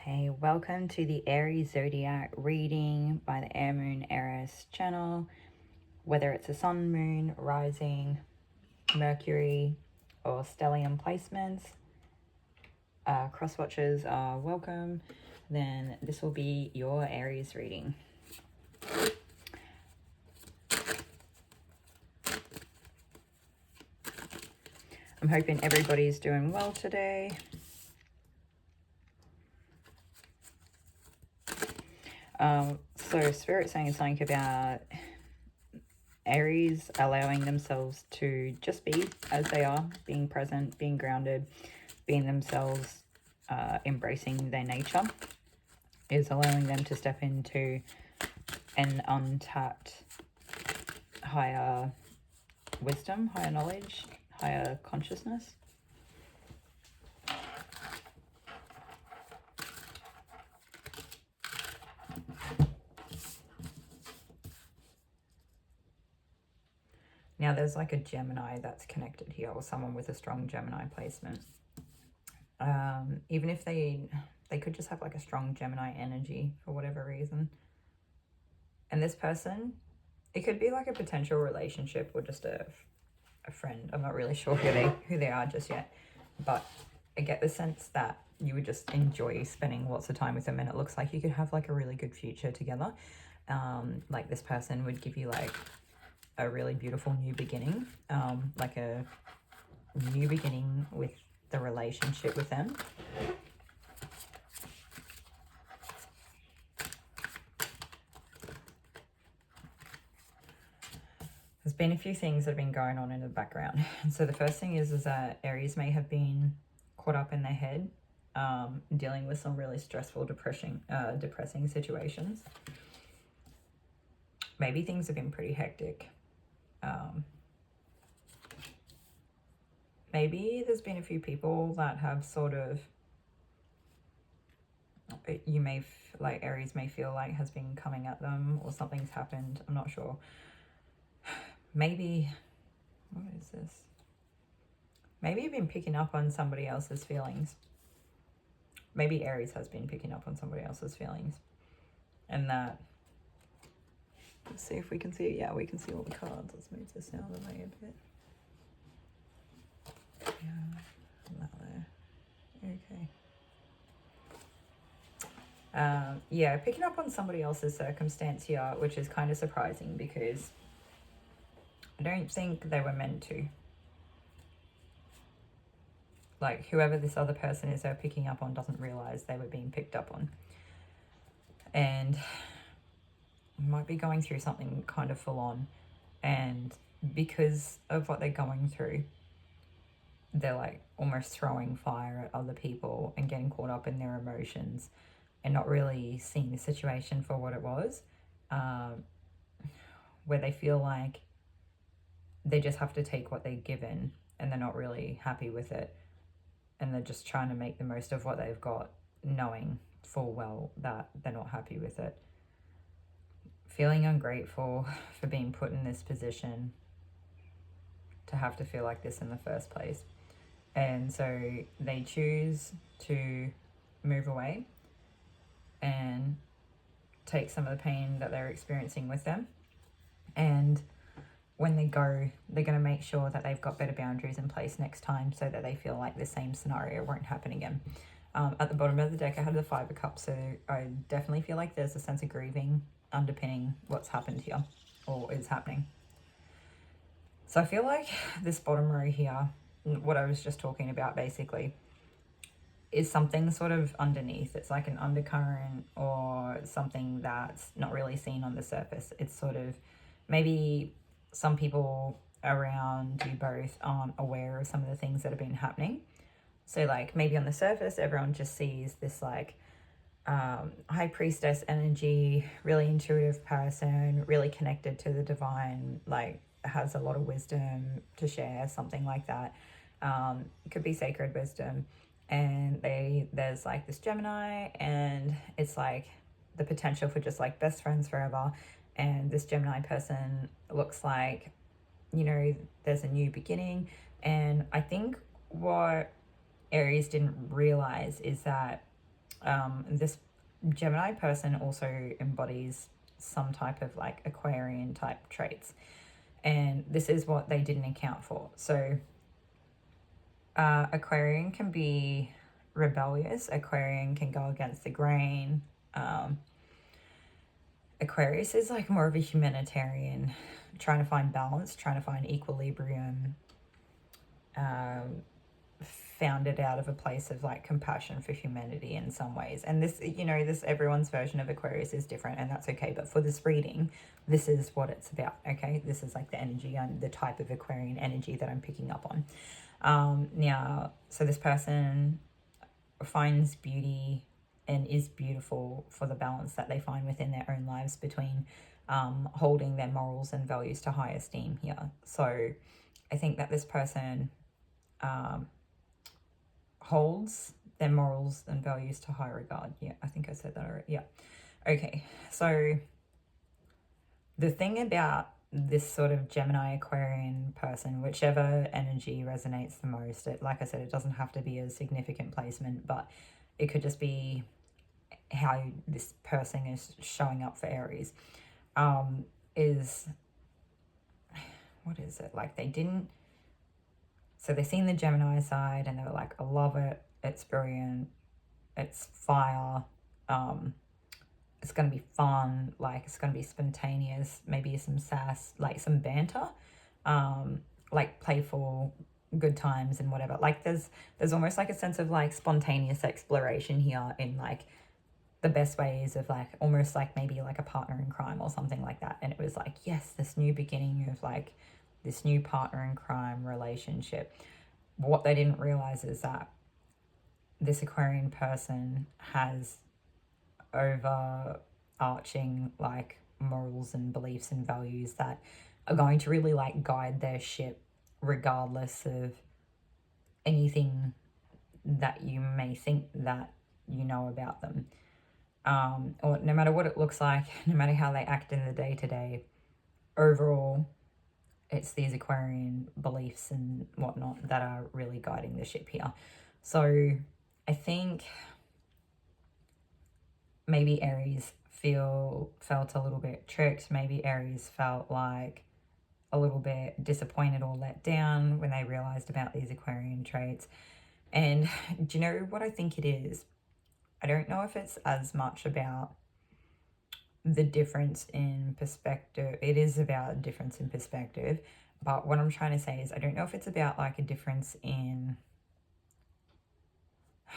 Hey, welcome to the Aries Zodiac reading by the Air Moon Aries channel. Whether it's a sun, moon, rising, Mercury, or stellium placements, cross watchers are welcome. Then this will be your Aries reading. I'm hoping everybody's doing well today. So Spirit saying something about Aries allowing themselves to just be as they are, being present, being grounded, being themselves, embracing their nature, is allowing them to step into an untapped higher wisdom, higher knowledge, higher consciousness. Now there's like a Gemini that's connected here, or someone with a strong Gemini placement. Even if they could just have like a strong Gemini energy for whatever reason. And this person, it could be like a potential relationship or just a friend. I'm not really sure who they are just yet, but I get the sense that you would just enjoy spending lots of time with them, and it looks like you could have like a really good future together. Like this person would give you like a really beautiful new beginning, like a new beginning with the relationship with them. There's been a few things that have been going on in the background. And so the first thing is that Aries may have been caught up in their head, dealing with some really stressful, depressing situations. Maybe things have been pretty hectic. Maybe there's been a few people that have sort of, you may, like Aries may feel like has been coming at them, or something's happened. I'm not sure. Maybe, what is this? Maybe you've been picking up on somebody else's feelings. Maybe Aries has been picking up on somebody else's feelings. And that, let's see if we can see it. Yeah, we can see all the cards. Let's move this out of the way a bit. Yeah, that there. Okay. Yeah, picking up on somebody else's circumstance here, which is kind of surprising because I don't think they were meant to. Like, whoever this other person is they're picking up on doesn't realize they were being picked up on. And might be going through something kind of full on. And because of what they're going through, they're like almost throwing fire at other people and getting caught up in their emotions and not really seeing the situation for what it was, where they feel like they just have to take what they're given and they're not really happy with it, and they're just trying to make the most of what they've got, knowing full well that they're not happy with it. Feeling ungrateful for being put in this position to have to feel like this in the first place. And so they choose to move away and take some of the pain that they're experiencing with them. And when they go, they're going to make sure that they've got better boundaries in place next time so that they feel like the same scenario won't happen again. At the bottom of the deck, I had the Five of Cups, so I definitely feel like there's a sense of grieving underpinning what's happened here or is happening. So I feel like this bottom row here, what I was just talking about basically, is something sort of underneath. It's like an undercurrent or something that's not really seen on the surface. It's sort of, maybe some people around you both aren't aware of some of the things that have been happening. So like maybe on the surface, everyone just sees this like high priestess energy, really intuitive person, really connected to the divine, like has a lot of wisdom to share, something like that. It could be sacred wisdom. And there's like this Gemini, and it's like the potential for just like best friends forever. And this Gemini person looks like, you know, there's a new beginning. And I think what Aries didn't realize is that This Gemini person also embodies some type of like Aquarian type traits, and this is what they didn't account for. So Aquarian can be rebellious. Aquarian can go against the grain. Aquarius is like more of a humanitarian, trying to find balance, trying to find equilibrium, founded out of a place of like compassion for humanity in some ways. And this, you know, this everyone's version of Aquarius is different, and that's okay. But for this reading, this is what it's about, okay? This is like the energy and the type of Aquarian energy that I'm picking up on. Now, so this person finds beauty and is beautiful for the balance that they find within their own lives between holding their morals and values to high esteem here. So I think that this person holds their morals and values to high regard. Yeah, I think I said that already. Yeah. Okay, so the thing about this sort of Gemini Aquarian person, whichever energy resonates the most, like I said, it doesn't have to be a significant placement, but it could just be how this person is showing up for Aries, is, what is it? Like they didn't, so they seen the Gemini side and they were like, I love it, it's brilliant, it's fire, it's going to be fun, like it's going to be spontaneous, maybe some sass, like some banter, like playful, good times and whatever. Like there's almost like a sense of like spontaneous exploration here in like the best ways of like almost like maybe like a partner in crime or something like that. And it was like, yes, this new beginning of like this new partner in crime relationship. What they didn't realize is that this Aquarian person has overarching like morals and beliefs and values that are going to really like guide their ship regardless of anything that you may think that you know about them, or no matter what it looks like, no matter how they act in the day-to-day. Overall, it's these Aquarian beliefs and whatnot that are really guiding the ship here. So I think maybe Aries felt a little bit tricked. Maybe Aries felt like a little bit disappointed or let down when they realized about these Aquarian traits. And do you know what I think it is? I don't know if it's as much about the difference in perspective. It is about a difference in perspective. But what I'm trying to say is I don't know if it's about like a difference in,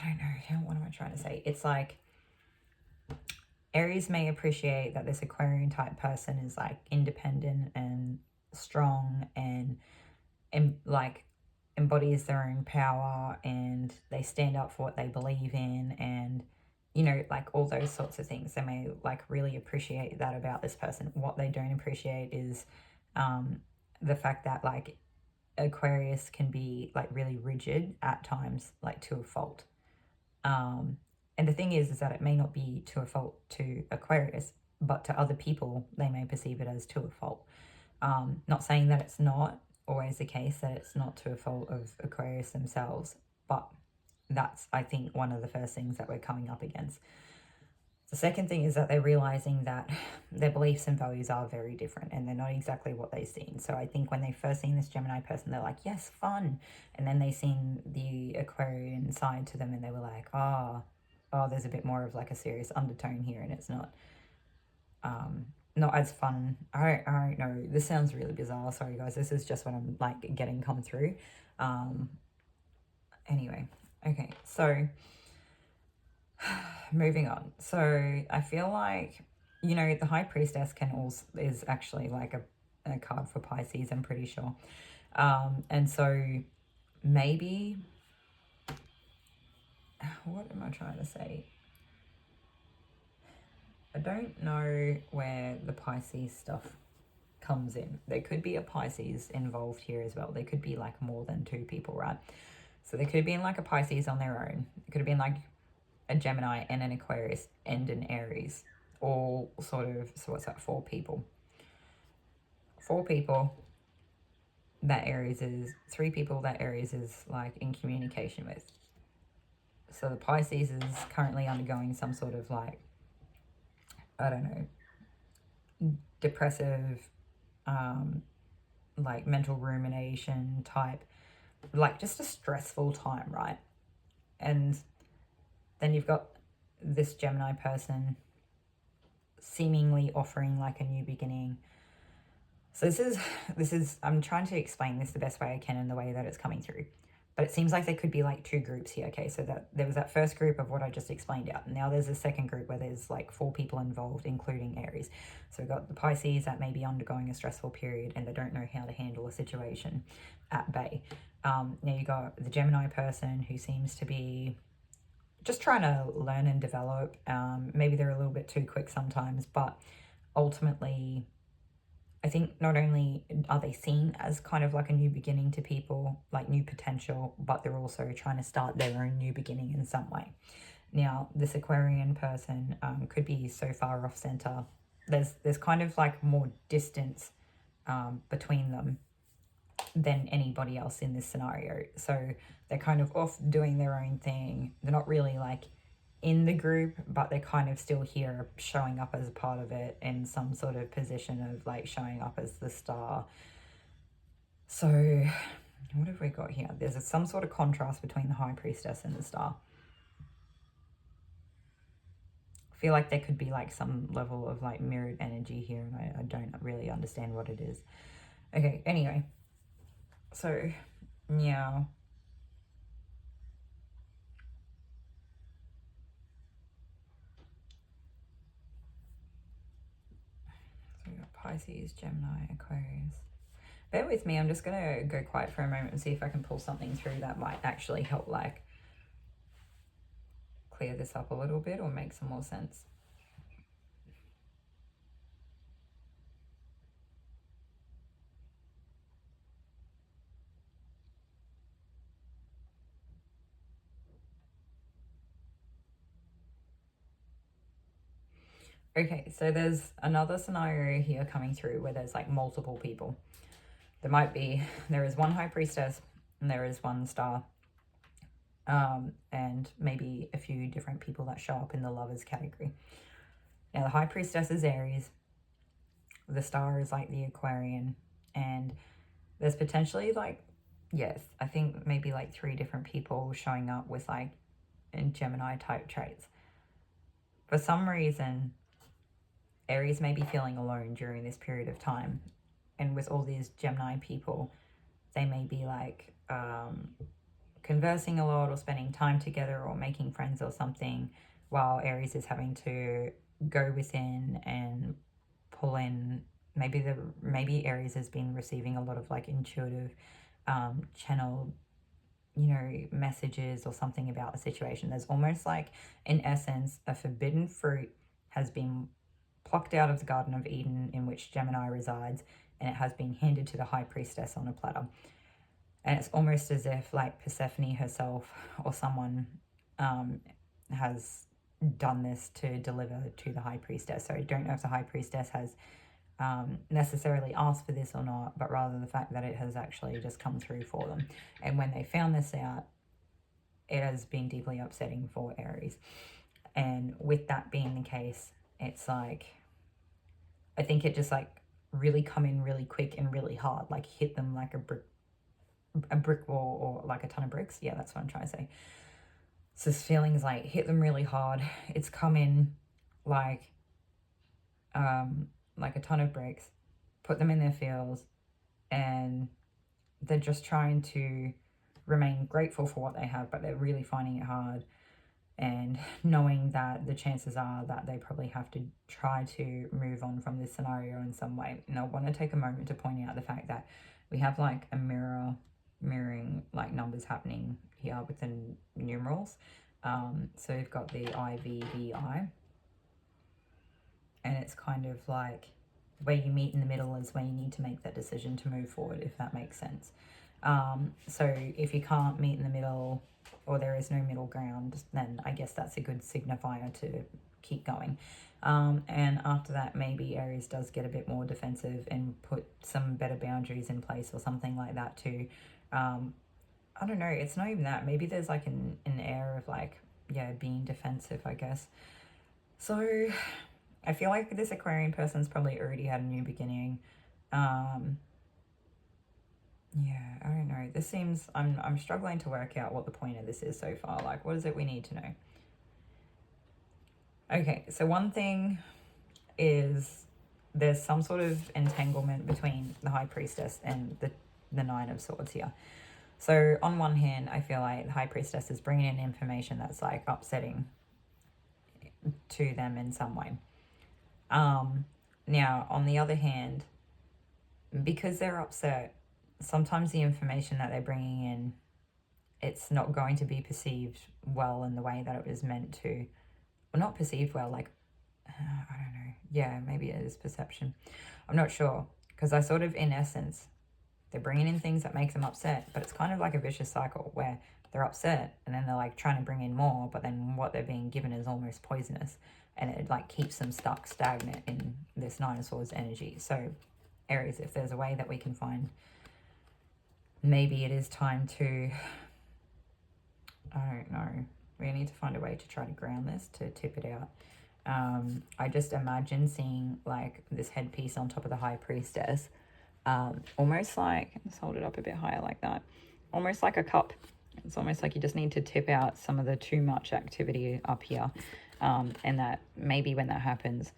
I don't know, what am I trying to say? It's like Aries may appreciate that this Aquarian type person is like independent and strong and like embodies their own power, and they stand up for what they believe in, and you know, like all those sorts of things. They may like really appreciate that about this person. What they don't appreciate is the fact that like Aquarius can be like really rigid at times, like to a fault. And the thing is that it may not be to a fault to Aquarius, but to other people, they may perceive it as to a fault. Not saying that it's not always the case, that it's not to a fault of Aquarius themselves, but that's, I think, one of the first things that we're coming up against. The second thing is that they're realizing that their beliefs and values are very different and they're not exactly what they've seen. So I think when they first seen this Gemini person, they're like, yes, fun. And then they seen the Aquarian side to them and they were like, oh, there's a bit more of like a serious undertone here, and it's not as fun. I don't know. This sounds really bizarre. Sorry, guys. This is just what I'm like getting come through. Anyway, okay. So moving on. So I feel like, you know, the High Priestess is actually like a card for Pisces, I'm pretty sure. And so maybe, what am I trying to say? I don't know where the Pisces stuff comes in. There could be a Pisces involved here as well. There could be like more than two people, right? So there could have been like a Pisces on their own. It could have been like a Gemini and an Aquarius and an Aries. All sort of, so what's that, 4 people? 4 people that Aries is, 3 people that Aries is like in communication with. So the Pisces is currently undergoing some sort of like, I don't know, depressive, like mental rumination type, like just a stressful time, right? And then you've got this Gemini person seemingly offering like a new beginning. So this is I'm trying to explain this the best way I can in the way that it's coming through. But it seems like there could be like two groups here. Okay, so that there was that first group of what I just explained out. And now there's a second group where there's like 4 people involved, including Aries. So we've got the Pisces that may be undergoing a stressful period and they don't know how to handle a situation at bay. Now you got the Gemini person who seems to be just trying to learn and develop. Maybe they're a little bit too quick sometimes, but ultimately I think not only are they seen as kind of like a new beginning to people, like new potential, but they're also trying to start their own new beginning in some way. Now, this Aquarian person could be so far off center. There's kind of like more distance between them than anybody else in this scenario. So they're kind of off doing their own thing. They're not really like in the group, but they're kind of still here showing up as a part of it in some sort of position of like showing up as the star. So what have we got here? There's some sort of contrast between the High Priestess and the star. I feel like there could be like some level of like mirrored energy here, and I don't really understand what it is. Okay, anyway. So, yeah. So we got Pisces, Gemini, Aquarius. Bear with me, I'm just going to go quiet for a moment and see if I can pull something through that might actually help like clear this up a little bit or make some more sense. Okay, so there's another scenario here coming through where there's like multiple people. There is one High Priestess and there is one star. And maybe a few different people that show up in the lovers category. Now the High Priestess is Aries. The star is like the Aquarian. And there's potentially like, yes, I think maybe like 3 different people showing up with like in Gemini type traits. For some reason, Aries may be feeling alone during this period of time. And with all these Gemini people, they may be like conversing a lot or spending time together or making friends or something, while Aries is having to go within and pull in. Maybe Aries has been receiving a lot of like intuitive channeled, you know, messages or something about the situation. There's almost like, in essence, a forbidden fruit has been plucked out of the Garden of Eden in which Gemini resides, and it has been handed to the High Priestess on a platter. And it's almost as if like Persephone herself or someone has done this to deliver to the High Priestess. So I don't know if the High Priestess has necessarily asked for this or not, but rather the fact that it has actually just come through for them. And when they found this out, it has been deeply upsetting for Aries. And with that being the case, it's like, I think it just like really come in really quick and really hard, like hit them like a brick wall or like a ton of bricks. Yeah, that's what I'm trying to say. So this feeling is like hit them really hard. It's come in like a ton of bricks, put them in their feels, and they're just trying to remain grateful for what they have, but they're really finding it hard, and knowing that the chances are that they probably have to try to move on from this scenario in some way. And I want to take a moment to point out the fact that we have like a mirroring like numbers happening here with the numerals. So we've got the IVVI, and it's kind of like where you meet in the middle is where you need to make that decision to move forward, if that makes sense. So if you can't meet in the middle, or there is no middle ground, then I guess that's a good signifier to keep going. And after that, maybe Aries does get a bit more defensive and put some better boundaries in place or something like that to I don't know, it's not even that. Maybe there's like an air of like, yeah, being defensive, I guess. So I feel like this Aquarian person's probably already had a new beginning. Yeah, I don't know. This seems, I'm struggling to work out what the point of this is so far. Like, what is it we need to know? Okay, so one thing is there's some sort of entanglement between the High Priestess and the Nine of Swords here. So on one hand, I feel like the High Priestess is bringing in information that's like upsetting to them in some way. Now, on the other hand, because they're upset, sometimes the information that they're bringing in, it's not going to be perceived well in the way that it was meant to. Well, not perceived well, like, I don't know. Yeah, maybe it is perception. I'm not sure. Because I sort of, in essence, they're bringing in things that makes them upset, but it's kind of like a vicious cycle where they're upset and then they're like trying to bring in more, but then what they're being given is almost poisonous, and it like keeps them stuck stagnant in this Nine of Swords energy. So Aries, if there's a way that we can find, maybe it is time to, I don't know, we need to find a way to try to ground this, to tip it out. I just imagine seeing like this headpiece on top of the High Priestess, almost like, let's hold it up a bit higher like that, almost like a cup. It's almost like you just need to tip out some of the too much activity up here, and that maybe when that happens,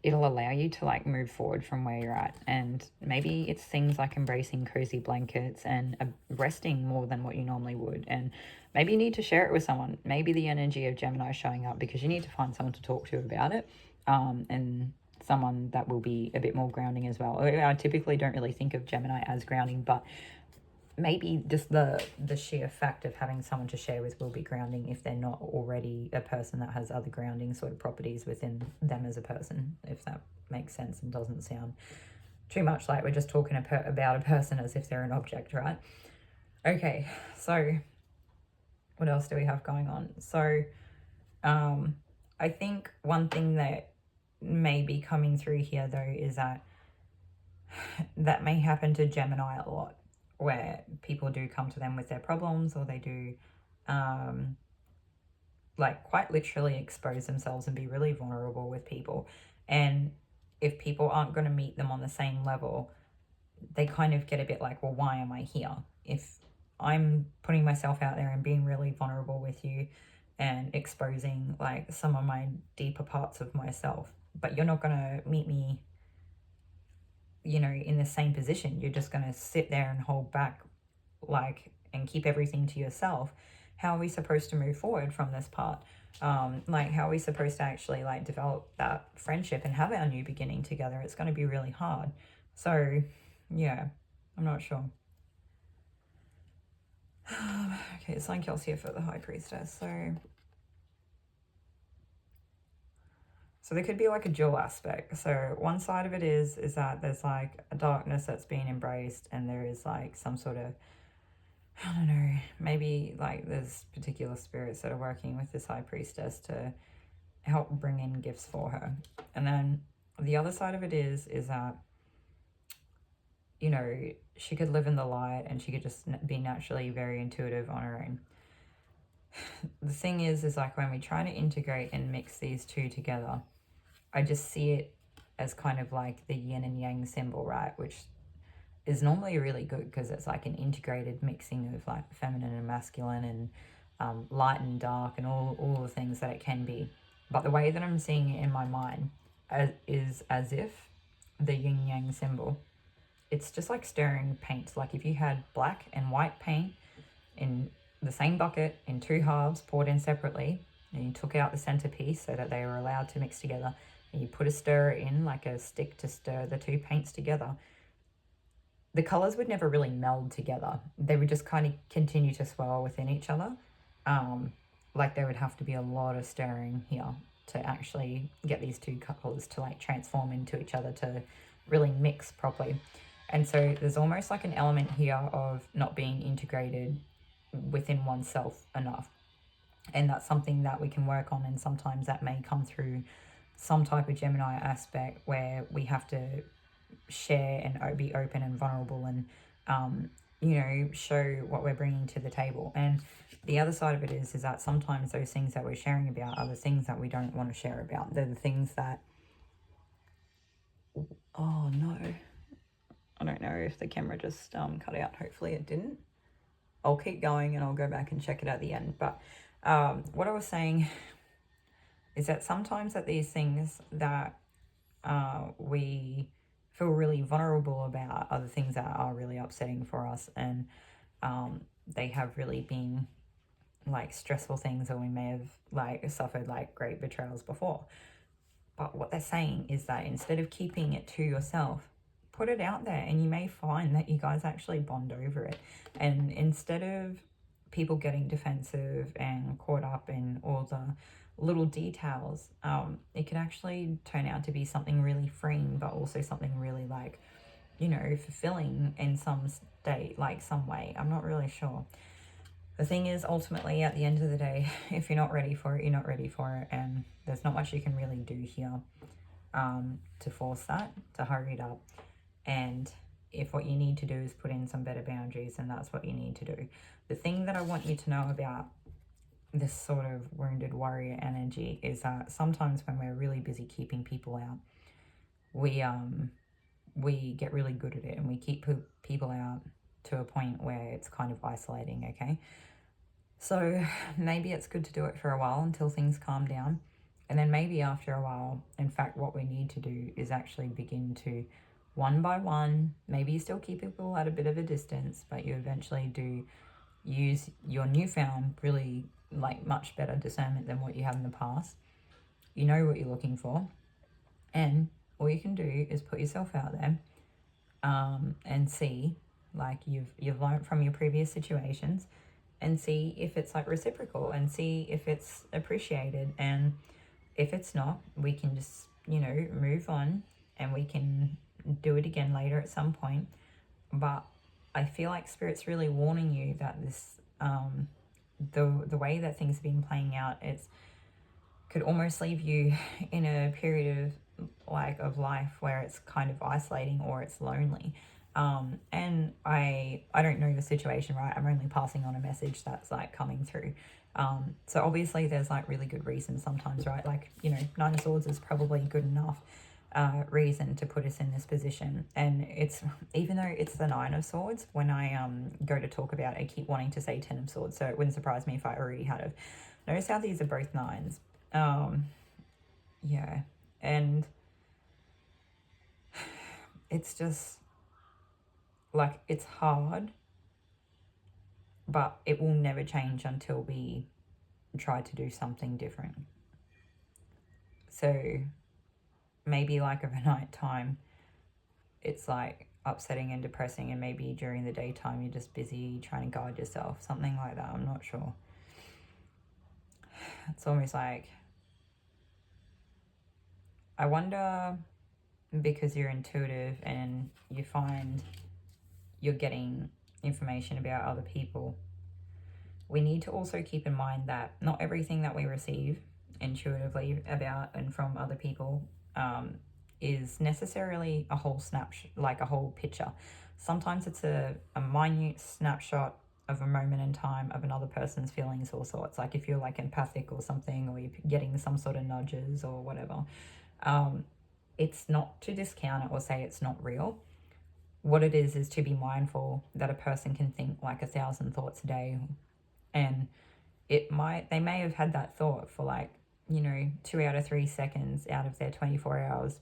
it'll allow you to like move forward from where you're at. And maybe it's things like embracing cozy blankets and resting more than what you normally would. And maybe you need to share it with someone. Maybe the energy of Gemini is showing up because you need to find someone to talk to about it, and someone that will be a bit more grounding as well. I typically don't really think of Gemini as grounding, but maybe just the sheer fact of having someone to share with will be grounding if they're not already a person that has other grounding sort of properties within them as a person, if that makes sense and doesn't sound too much like we're just talking about a person as if they're an object, right? Okay, so what else do we have going on? So I think one thing that may be coming through here though is that may happen to Gemini a lot, where people do come to them with their problems, or they do like quite literally expose themselves and be really vulnerable with people. And if people aren't going to meet them on the same level, they kind of get a bit like, well, why am I here? If I'm putting myself out there and being really vulnerable with you and exposing like some of my deeper parts of myself, but you're not going to meet me, you know, in the same position, you're just going to sit there and hold back, like, and keep everything to yourself, how are we supposed to move forward from this part? Like, how are we supposed to actually like develop that friendship and have our new beginning together? It's going to be really hard. So yeah, I'm not sure. Okay, it's like else here for the High Priestess. So there could be like a dual aspect. So one side of it is that there's like a darkness that's being embraced, and there is like some sort of, I don't know, maybe like there's particular spirits that are working with this High Priestess to help bring in gifts for her. And then the other side of it is that, you know, she could live in the light and she could just be naturally very intuitive on her own. The thing is like when we try to integrate and mix these two together, I just see it as kind of like the yin and yang symbol, right? Which is normally really good because it's like an integrated mixing of like feminine and masculine, and light and dark, and all the things that it can be. But the way that I'm seeing it in my mind is as if the yin yang symbol, it's just like stirring paints. Like if you had black and white paint in the same bucket in two halves poured in separately, and you took out the centerpiece so that they were allowed to mix together, and you put a stirrer in, like a stick to stir the two paints together, the colors would never really meld together. They would just kind of continue to swirl within each other. Like there would have to be a lot of stirring here to actually get these two colors to like transform into each other to really mix properly. And so there's almost like an element here of not being integrated within oneself enough. And that's something that we can work on, and sometimes that may come through some type of Gemini aspect where we have to share and be open and vulnerable and you know, show what we're bringing to the table. And the other side of it is that sometimes those things that we're sharing about are the things that we don't want to share about. They're the things that, oh no, I don't know if the camera just cut out. Hopefully it didn't. I'll keep going and I'll go back and check it at the end. But what I was saying is that sometimes that these things that we feel really vulnerable about are the things that are really upsetting for us, and they have really been like stressful things, or we may have like suffered like great betrayals before. But what they're saying is that instead of keeping it to yourself, put it out there, and you may find that you guys actually bond over it. And instead of people getting defensive and caught up in all the little details, it could actually turn out to be something really freeing, but also something really like, you know, fulfilling in some state, like some way. I'm not really sure. The thing is, ultimately, at the end of the day, if you're not ready for it, you're not ready for it. And there's not much you can really do here to force that, to hurry it up. And if what you need to do is put in some better boundaries, and that's what you need to do. The thing that I want you to know about this sort of wounded warrior energy is that sometimes when we're really busy keeping people out, we get really good at it, and we keep people out to a point where it's kind of isolating, okay? So maybe it's good to do it for a while until things calm down. And then maybe after a while, in fact, what we need to do is actually begin to, one by one, maybe you still keep people at a bit of a distance, but you eventually do use your newfound, really like much better discernment than what you had in the past. You know what you're looking for. And all you can do is put yourself out there and see, like you've learned from your previous situations, and see if it's like reciprocal, and see if it's appreciated. And if it's not, we can just, you know, move on, and we can do it again later at some point. But I feel like Spirit's really warning you that this the way that things have been playing out, it's could almost leave you in a period of life where it's kind of isolating, or it's lonely. And I don't know your situation, right? I'm only passing on a message that's like coming through. So obviously there's like really good reasons sometimes, right? Like, you know, Nine of Swords is probably good enough reason to put us in this position. And it's, even though it's the Nine of Swords, when I go to talk about it, I keep wanting to say Ten of Swords, so it wouldn't surprise me if I already had it. Notice how these are both nines. Yeah, and it's just like, it's hard, but it will never change until we try to do something different. So maybe like overnight time, it's like upsetting and depressing, and maybe during the daytime you're just busy trying to guide yourself, something like that. I'm not sure. It's almost like, I wonder, because you're intuitive and you find you're getting information about other people, we need to also keep in mind that not everything that we receive intuitively about and from other people is necessarily a whole snapshot, like a whole picture. Sometimes it's a minute snapshot of a moment in time of another person's feelings or thoughts. Like if you're like empathic or something, or you're getting some sort of nudges or whatever, it's not to discount it or say it's not real. What it is to be mindful that a person can think like 1,000 thoughts a day, and they may have had that thought for like, you know, 2 out of 3 seconds out of their 24 hours,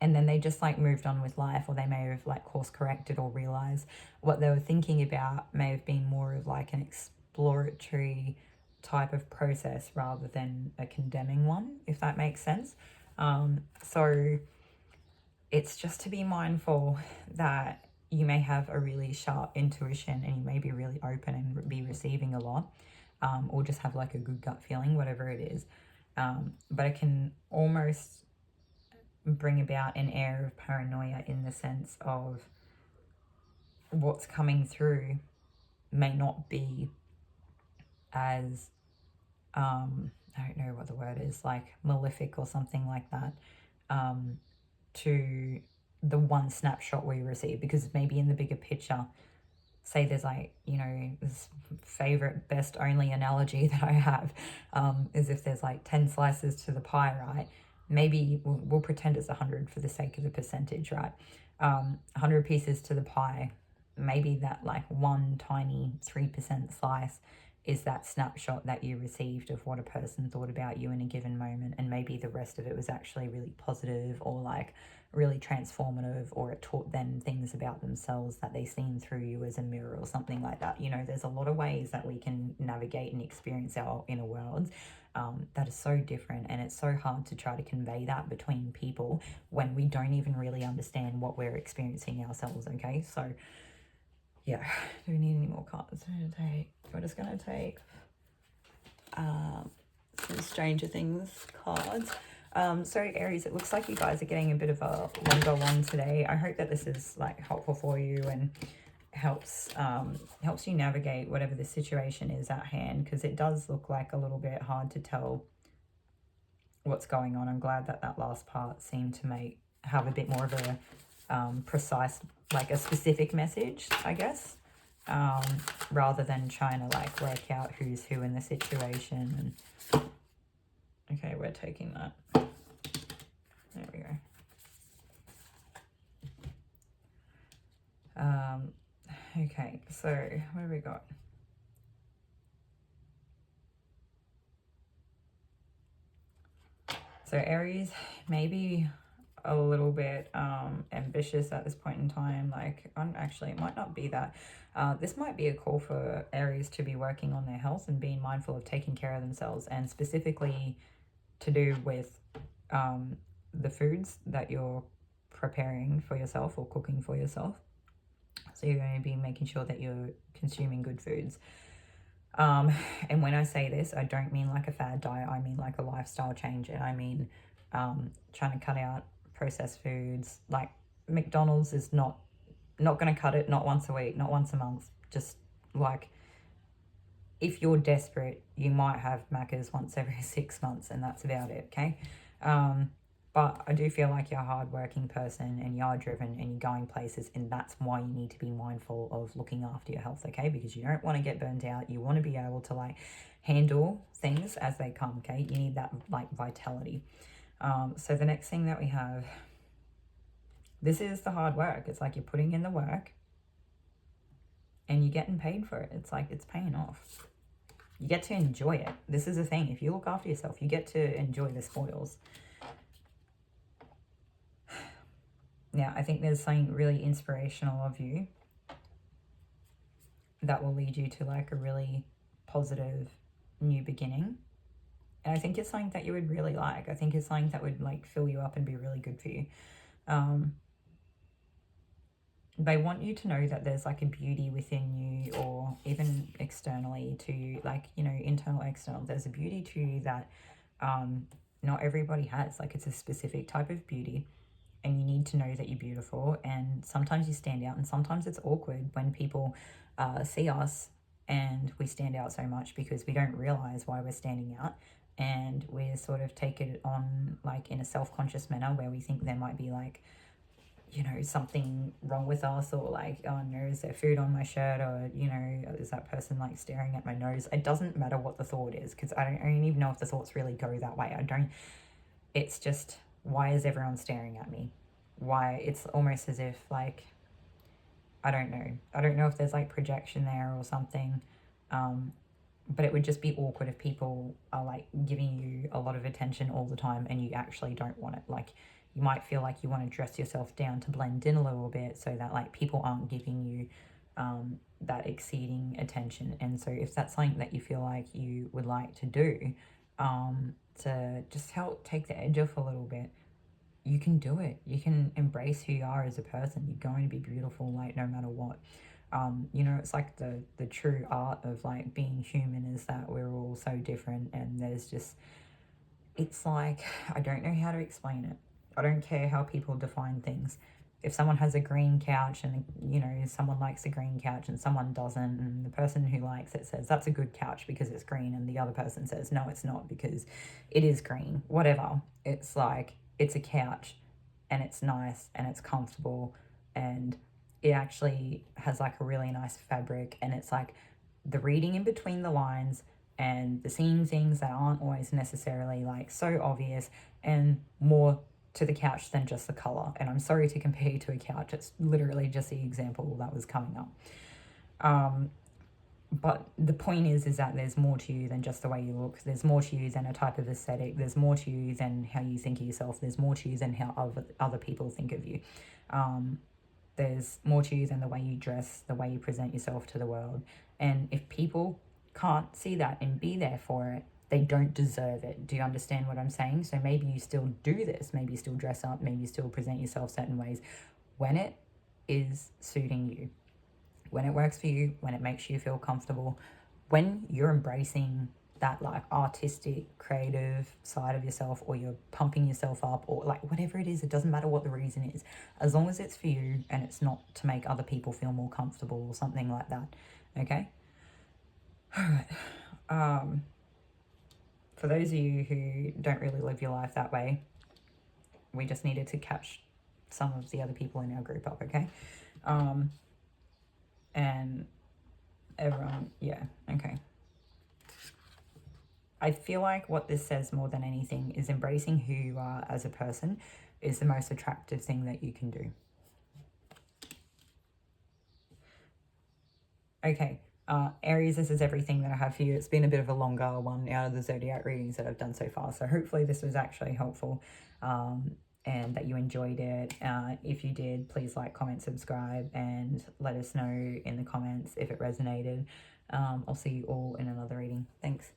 and then they just like moved on with life, or they may have like course corrected or realized what they were thinking about may have been more of like an exploratory type of process rather than a condemning one, if that makes sense. So it's just to be mindful that you may have a really sharp intuition, and you may be really open and be receiving a lot, or just have like a good gut feeling, whatever it is. But it can almost bring about an air of paranoia, in the sense of what's coming through may not be as, I don't know what the word is, like malefic or something like that, to the one snapshot we receive, because maybe in the bigger picture say there's like, you know, this favorite best only analogy that I have is if there's like 10 slices to the pie, right? Maybe we'll pretend it's 100 for the sake of the percentage, right? 100 pieces to the pie, maybe that like one tiny 3% slice is that snapshot that you received of what a person thought about you in a given moment, and maybe the rest of it was actually really positive or like really transformative, or it taught them things about themselves that they seen through you as a mirror or something like that. You know, there's a lot of ways that we can navigate and experience our inner worlds that is so different, and it's so hard to try to convey that between people when we don't even really understand what we're experiencing ourselves. Okay, so yeah, do we need any more cards? We're just gonna take some Stranger Things cards. So Aries, it looks like you guys are getting a bit of a longer one today. I hope that this is like helpful for you and helps you navigate whatever the situation is at hand, because it does look like a little bit hard to tell what's going on. I'm glad that that last part seemed to have a bit more of a precise, like a specific message, I guess, rather than trying to like work out who's who in the situation. And okay, we're taking that. There we go. Okay, so what have we got? So Aries, maybe a little bit ambitious at this point in time. Like, actually, it might not be that. This might be a call for Aries to be working on their health and being mindful of taking care of themselves, and specifically to do with the foods that you're preparing for yourself or cooking for yourself. So you're going to be making sure that you're consuming good foods. And when I say this, I don't mean like a fad diet. I mean like a lifestyle change, and I mean trying to cut out processed foods. Like McDonald's is not going to cut it, not once a week, not once a month. Just like, if you're desperate, you might have Macca's once every 6 months, and that's about it, okay? But I do feel like you're a hardworking person and you're driven and you're going places, and that's why you need to be mindful of looking after your health, okay? Because you don't want to get burnt out. You want to be able to like handle things as they come, okay? You need that like vitality. So the next thing that we have, this is the hard work. It's like you're putting in the work and you're getting paid for it. It's like it's paying off. You get to enjoy it. This is the thing. If you look after yourself, you get to enjoy the spoils. Now, I think there's something really inspirational of you that will lead you to like a really positive new beginning. And I think it's something that you would really like. I think it's something that would like fill you up and be really good for you. They want you to know that there's like a beauty within you, or even externally to you, like, you know, internal, external. There's a beauty to you that not everybody has. Like, it's a specific type of beauty, and you need to know that you're beautiful. And sometimes you stand out, and sometimes it's awkward when people see us and we stand out so much, because we don't realize why we're standing out, and we sort of take it on like in a self-conscious manner where we think there might be like, you know, something wrong with us, or like, oh no, is there food on my shirt, or, you know, is that person like staring at my nose? It doesn't matter what the thought is, because I don't even know if the thoughts really go that way. It's just, why is everyone staring at me? Why? It's almost as if like, I don't know if there's like projection there or something, but it would just be awkward if people are like giving you a lot of attention all the time and you actually don't want it. Like, you might feel like you want to dress yourself down to blend in a little bit so that like people aren't giving you that exceeding attention. And so if that's something that you feel like you would like to do, to just help take the edge off a little bit, you can do it. You can embrace who you are as a person. You're going to be beautiful, like, no matter what. You know, it's like the true art of like being human is that we're all so different, and there's just, it's like, I don't know how to explain it. I don't care how people define things. If someone has a green couch and, you know, someone likes a green couch and someone doesn't, and the person who likes it says that's a good couch because it's green, and the other person says no, it's not because it is green, whatever. It's like, it's a couch and it's nice and it's comfortable and it actually has like a really nice fabric, and it's like the reading in between the lines and the seeing things that aren't always necessarily like so obvious, and more to the couch than just the color. And I'm sorry to compare you to a couch, it's literally just the example that was coming up. But the point is that there's more to you than just the way you look. There's more to you than a type of aesthetic. There's more to you than how you think of yourself. There's more to you than how other people think of you. There's more to you than the way you dress, the way you present yourself to the world. And if people can't see that and be there for it, they don't deserve it. Do you understand what I'm saying? So maybe you still do this. Maybe you still dress up. Maybe you still present yourself certain ways when it is suiting you, when it works for you, when it makes you feel comfortable, when you're embracing that like artistic, creative side of yourself, or you're pumping yourself up, or like whatever it is, it doesn't matter what the reason is, as long as it's for you and it's not to make other people feel more comfortable or something like that. Okay? All right. For those of you who don't really live your life that way, we just needed to catch some of the other people in our group up, okay? And everyone, yeah, okay. I feel like what this says more than anything is embracing who you are as a person is the most attractive thing that you can do. Okay, Aries, this is everything that I have for you. It's been a bit of a longer one out of the zodiac readings that I've done so far, so hopefully this was actually helpful, and that you enjoyed it. If you did, please like, comment, subscribe, and let us know in the comments if it resonated. I'll see you all in another reading. Thanks.